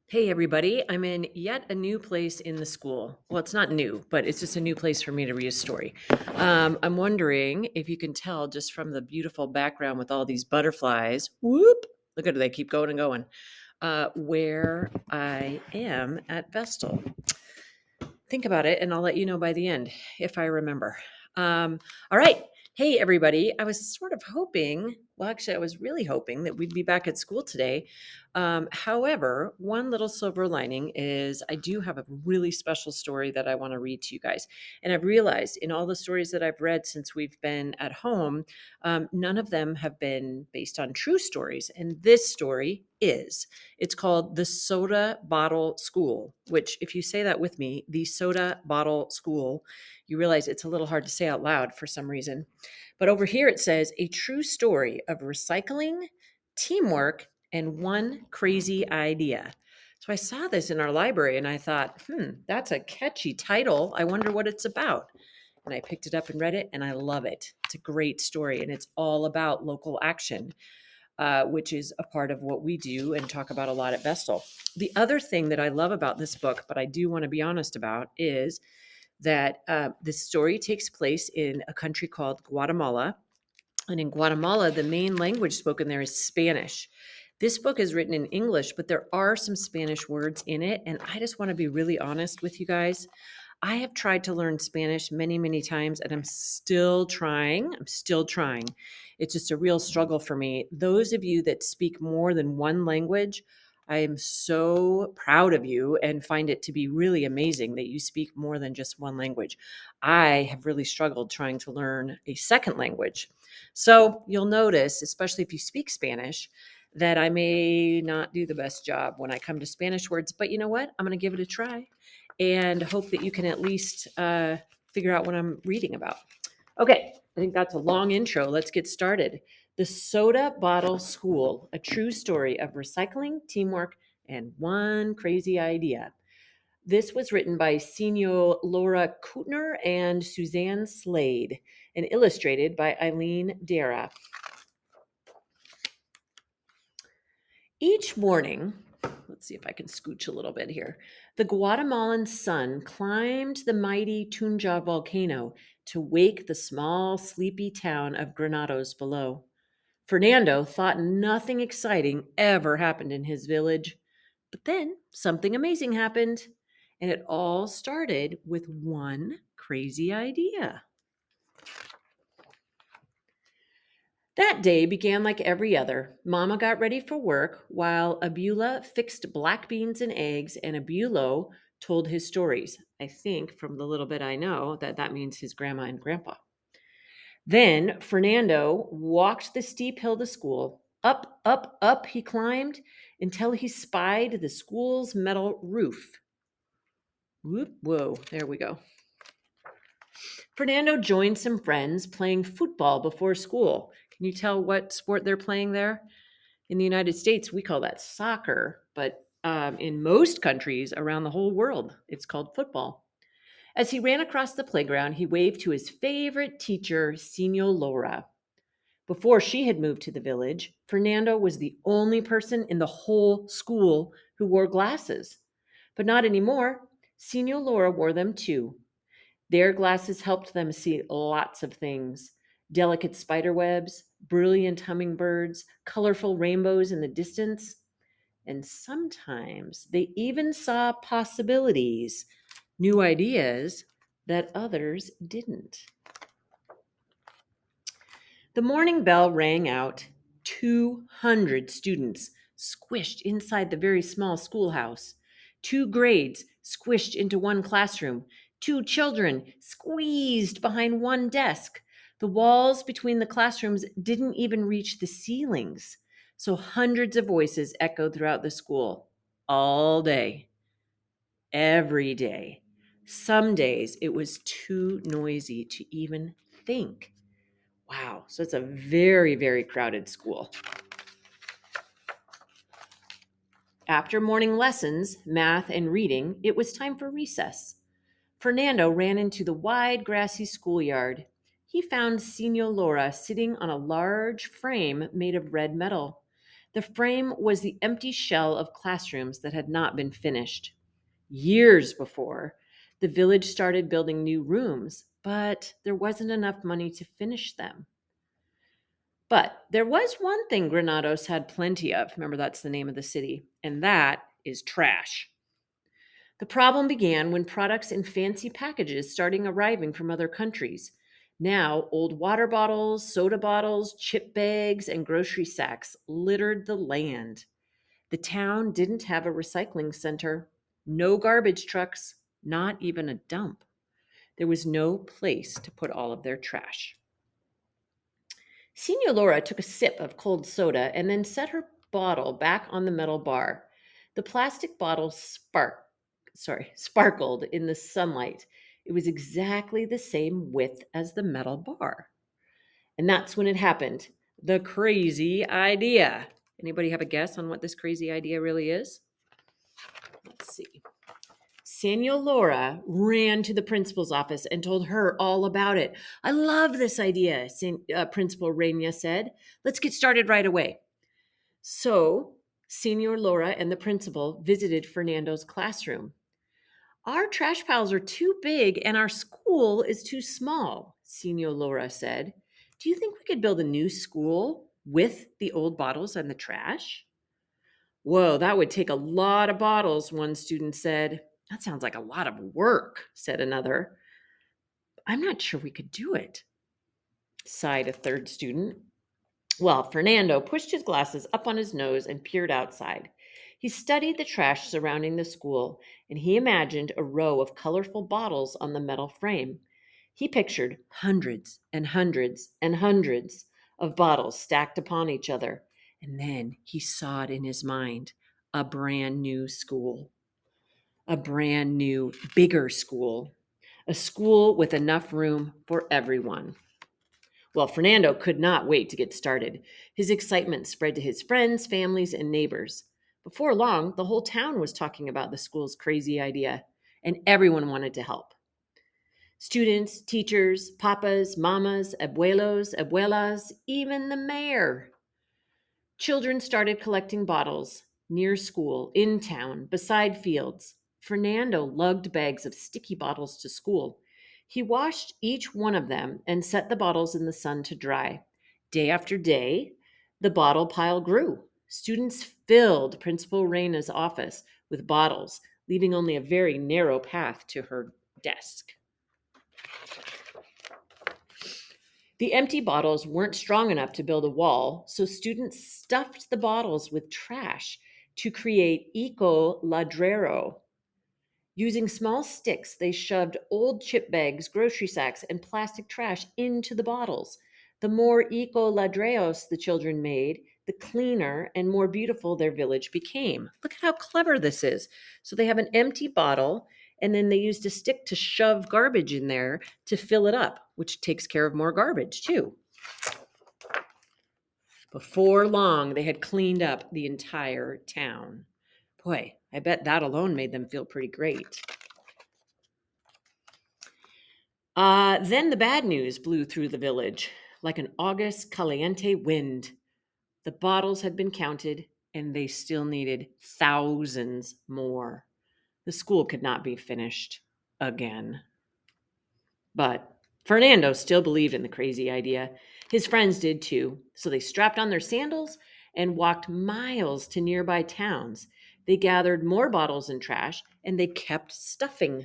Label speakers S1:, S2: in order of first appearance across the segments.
S1: Hey, everybody. I'm in yet a new place in the school. Well, it's not new, but it's just a new place for me to read a story. I'm wondering if you can tell just from the beautiful background with all these butterflies. Whoop! Look at it, they keep going and going. Where I am at Vestal. Think about it, and I'll let you know by the end if I remember. All right. Hey, everybody. I was sort of hoping, well, actually, I was really hoping that we'd be back at school today. However, one little silver lining is I do have a really special story that I want to read to you guys. And I've realized in all the stories that I've read since we've been at home, none of them have been based on true stories. And this story is. It's called the Soda Bottle School, which, if you say that with me, the Soda Bottle School, you realize it's a little hard to say out loud for some reason. But over here it says a true story of recycling, teamwork, and one crazy idea. So I saw this in our library and I thought, that's a catchy title. I wonder what it's about. And I picked it up and read it, and I love it. It's a great story, and it's all about local action, which is a part of what we do and talk about a lot at Vestal. The other thing that I love about this book, but I do want to be honest about, is that this story takes place in a country called Guatemala. And in Guatemala, the main language spoken there is Spanish. This book is written in English, but there are some Spanish words in it. And I just want to be really honest with you guys. I have tried to learn Spanish many, many times, and I'm still trying. It's just a real struggle for me. Those of you that speak more than one language, I am so proud of you and find it to be really amazing that you speak more than just one language. I have really struggled trying to learn a second language. So you'll notice, especially if you speak Spanish, that I may not do the best job when I come to Spanish words, but you know what? I'm going to give it a try and hope that you can at least figure out what I'm reading about. Okay, I think that's a long intro. Let's get started. The Soda Bottle School, a true story of recycling, teamwork, and one crazy idea. This was written by Senior Laura Kutner and Suzanne Slade and illustrated by Eileen Dara. Each morning, let's see if I can scooch a little bit here. The Guatemalan sun climbed the mighty Tunja volcano to wake the small, sleepy town of Granados below. Fernando thought nothing exciting ever happened in his village. But then something amazing happened, and it all started with one crazy idea. That day began like every other. Mama got ready for work while Abula fixed black beans and eggs, and Abulo told his stories. I think from the little bit I know that means his grandma and grandpa. Then Fernando walked the steep hill to school. Up, up, up he climbed until he spied the school's metal roof. Whoop, whoa, there we go. Fernando joined some friends playing football before school. Can you tell what sport they're playing there? In the United States, we call that soccer, but in most countries around the whole world, it's called football. As he ran across the playground, he waved to his favorite teacher, Senor Laura. Before she had moved to the village, Fernando was the only person in the whole school who wore glasses. But not anymore. Senor Laura wore them too. Their glasses helped them see lots of things: delicate spider webs, brilliant hummingbirds, colorful rainbows in the distance. And sometimes they even saw possibilities, new ideas that others didn't. The morning bell rang out. 200 students squished inside the very small schoolhouse. Two grades squished into one classroom. Two children squeezed behind one desk. The walls between the classrooms didn't even reach the ceilings. So hundreds of voices echoed throughout the school all day, every day. Some days it was too noisy to even think. Wow. So it's a very, very crowded school. After morning lessons, math and reading, it was time for recess. Fernando ran into the wide, grassy schoolyard. He found Senor Laura sitting on a large frame made of red metal. The frame was the empty shell of classrooms that had not been finished. Years before, the village started building new rooms, but there wasn't enough money to finish them. But there was one thing Granados had plenty of. Remember, that's the name of the city, and that is trash. The problem began when products in fancy packages started arriving from other countries. Now, old water bottles, soda bottles, chip bags, and grocery sacks littered the land. The town didn't have a recycling center, no garbage trucks, not even a dump. There was no place to put all of their trash. Signor Laura took a sip of cold soda and then set her bottle back on the metal bar. The plastic bottle sparkled in the sunlight. It was exactly the same width as the metal bar. And that's when it happened. The crazy idea. Anybody have a guess on what this crazy idea really is? Let's see. Senor Laura ran to the principal's office and told her all about it. I love this idea, Principal Reina said. Let's get started right away. So, Senor Laura and the principal visited Fernando's classroom. Our trash piles are too big and our school is too small, Senor Laura said. Do you think we could build a new school with the old bottles and the trash? Whoa, that would take a lot of bottles, one student said. That sounds like a lot of work, said another. I'm not sure we could do it, sighed a third student. Well, Fernando pushed his glasses up on his nose and peered outside. He studied the trash surrounding the school, and he imagined a row of colorful bottles on the metal frame. He pictured hundreds and hundreds and hundreds of bottles stacked upon each other, and then he saw it in his mind, a brand new school. A brand new, bigger school. A school with enough room for everyone. Well, Fernando could not wait to get started. His excitement spread to his friends, families, and neighbors. Before long, the whole town was talking about the school's crazy idea, and everyone wanted to help. Students, teachers, papas, mamas, abuelos, abuelas, even the mayor. Children started collecting bottles near school, in town, beside fields. Fernando lugged bags of sticky bottles to school. He washed each one of them and set the bottles in the sun to dry. Day after day, the bottle pile grew. Students filled Principal Reina's office with bottles, leaving only a very narrow path to her desk. The empty bottles weren't strong enough to build a wall, so students stuffed the bottles with trash to create Eco Ladrero. Using small sticks, they shoved old chip bags, grocery sacks, and plastic trash into the bottles. The more eco ladreos the children made, the cleaner and more beautiful their village became. Look at how clever this is. So they have an empty bottle, and then they used a stick to shove garbage in there to fill it up, which takes care of more garbage too. Before long, they had cleaned up the entire town. Boy, I bet that alone made them feel pretty great. Then the bad news blew through the village like an August caliente wind. The bottles had been counted, and they still needed thousands more. The school could not be finished again. But Fernando still believed in the crazy idea. His friends did too, so they strapped on their sandals and walked miles to nearby towns. They gathered more bottles and trash, and they kept stuffing.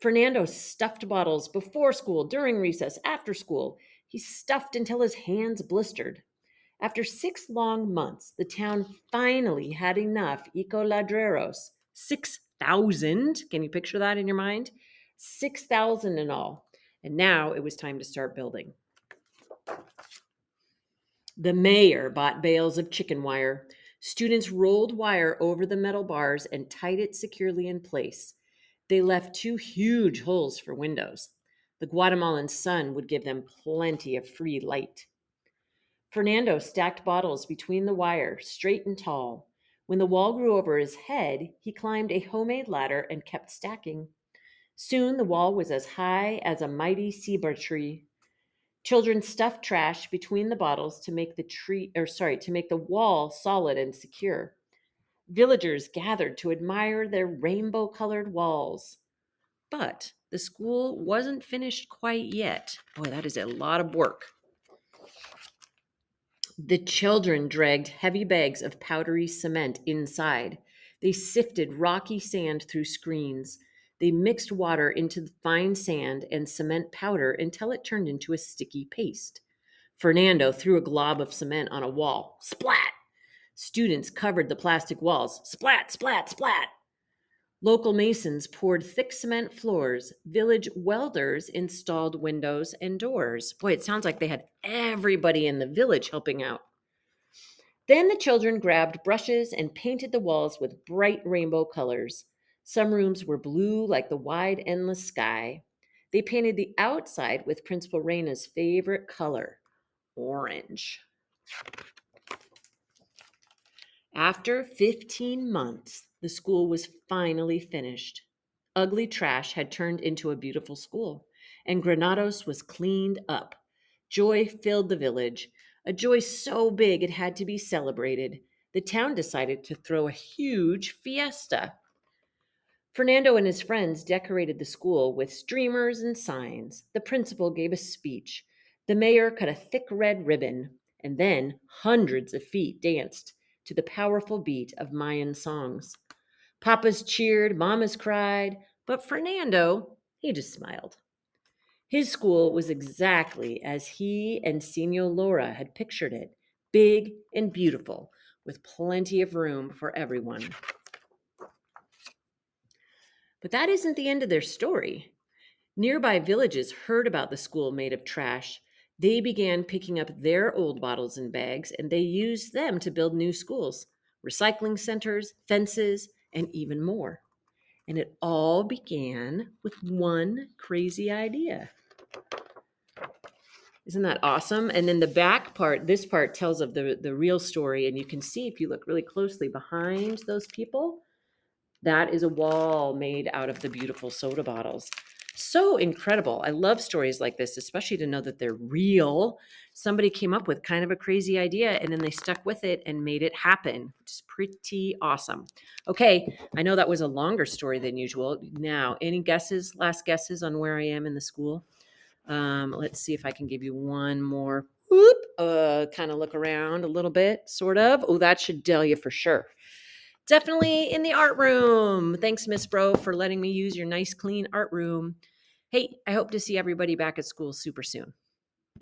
S1: Fernando stuffed bottles before school, during recess, after school. He stuffed until his hands blistered. After 6 long months, the town finally had enough ecoladreros. 6,000. Can you picture that in your mind? 6,000 in all. And now it was time to start building. The mayor bought bales of chicken wire. Students rolled wire over the metal bars and tied it securely in place. They left 2 huge holes for windows. The Guatemalan sun would give them plenty of free light. Fernando stacked bottles between the wire, straight and tall. When the wall grew over his head, he climbed a homemade ladder and kept stacking. Soon the wall was as high as a mighty ceiba tree. Children stuffed trash between the bottles to make to make the wall solid and secure. Villagers gathered to admire their rainbow colored walls. But the school wasn't finished quite yet. Boy, that is a lot of work. The children dragged heavy bags of powdery cement inside. They sifted rocky sand through screens. They mixed water into the fine sand and cement powder until it turned into a sticky paste. Fernando threw a glob of cement on a wall. Splat! Students covered the plastic walls. Splat, splat, splat! Local masons poured thick cement floors. Village welders installed windows and doors. Boy, it sounds like they had everybody in the village helping out. Then the children grabbed brushes and painted the walls with bright rainbow colors. Some rooms were blue like the wide, endless sky. They painted the outside with Principal Reina's favorite color, orange. After 15 months, the school was finally finished. Ugly trash had turned into a beautiful school, and Granados was cleaned up. Joy filled the village, a joy so big it had to be celebrated. The town decided to throw a huge fiesta. Fernando and his friends decorated the school with streamers and signs. The principal gave a speech. The mayor cut a thick red ribbon, and then hundreds of feet danced to the powerful beat of Mayan songs. Papas cheered, mamas cried, but Fernando, he just smiled. His school was exactly as he and Senor Laura had pictured it, big and beautiful, with plenty of room for everyone. But that isn't the end of their story. Nearby villages heard about the school made of trash. They began picking up their old bottles and bags, and they used them to build new schools, recycling centers, fences, and even more. And it all began with one crazy idea. Isn't that awesome? And then the back part, this part tells of the real story. And you can see if you look really closely behind those people, that is a wall made out of the beautiful soda bottles. So incredible. I love stories like this, especially to know that they're real. Somebody came up with kind of a crazy idea and then they stuck with it and made it happen, which is pretty awesome. Okay, I know that was a longer story than usual. Now, any guesses, last guesses on where I am in the school? Let's see if I can give you one more. Whoop, kind of look around a little bit, sort of. Oh, that should tell you for sure. Definitely in the art room. Thanks, Miss Bro, for letting me use your nice, clean art room. Hey, I hope to see everybody back at school super soon.